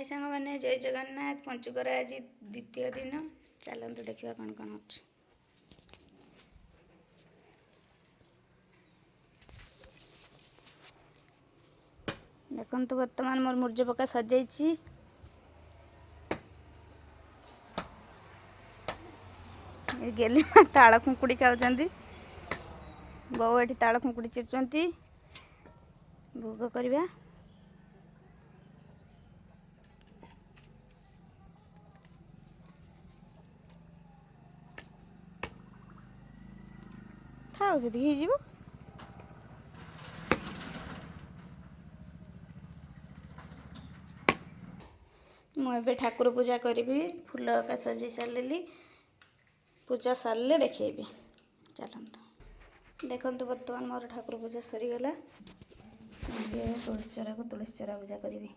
हाय सांग मैंने जय जगन्नाथ पंचुकर आज द्वितीय दिन चलते देखा कौन कौन हो देखु बर्तमान मोर मूर्ज पका सजाई गेली ताल खुंकुड़ी खाऊँ बो ये ताल खुंकुड़ी चिरुंच भोग करवा खाओ जी हो मुझे ठाकुर पूजा करी फूल का सजी सारे पूजा सारे देखी चलते देखु बर्तमान मोर ठाकुर पूजा सरीगला तुलसी चरा को तुलसी चरा पूजा करी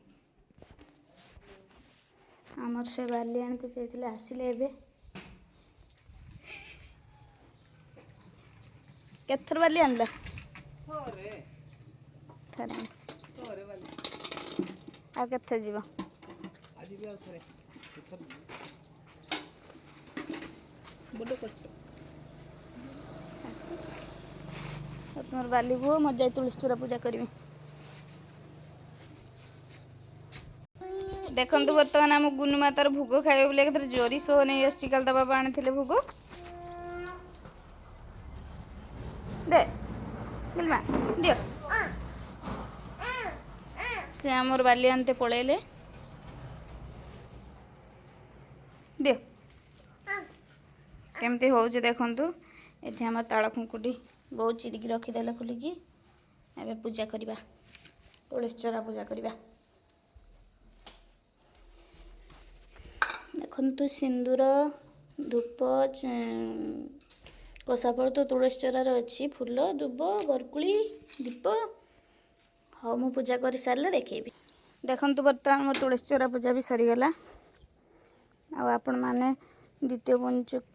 आमर से बाली आनी से आसिले केथर बाली आनला आ केथे जीव तुम बाली को मत जाए तुलसी चूरा पूजा करी देखु बर्तमान आम गुनु मातार भोग खाइबे बोले जोरी सो नहीं आसी कल बाबा आनी भोग दे बिलमा दियो से आमर बाली आनते पलैले दियो केमती हो देखु ये आम ताल खुंकुटी बहुत चिरिकी रखीदे खोलिकी एवं पूजा करवा तुलसी चरा पूजा करवा देखु सिंदूर धूप कसाफल तो तुलसी चरार अच्छी फूल दुब बरकुली दीप हाँ मु पूजा कर सारे देखेबी देखु बर्तमान मोर तुलसी चरा पूजा भी सरीगला आपण मैंने द्वितीय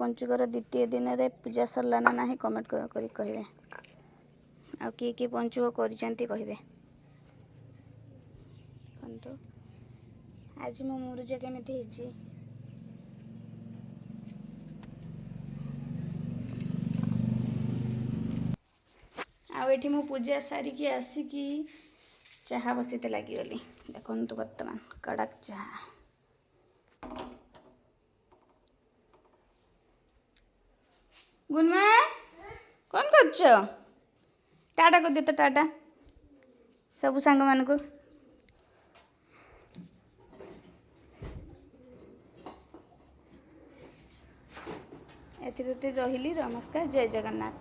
पंचुकर द्वितीय दिन रे पूजा सरला ना नहीं कमेंट कर कहे आ किए पंचुक करें आज मो मुरुज केमी आठी मु पूजा सारिकी आसिकी चाहा बसते लगिगली देखु बर्तमान कड़क चाहा गुनमा कौन कर टाटा कर दे तो टाटा सब सांग मान को एथि रही नमस्कार जय जगन्नाथ।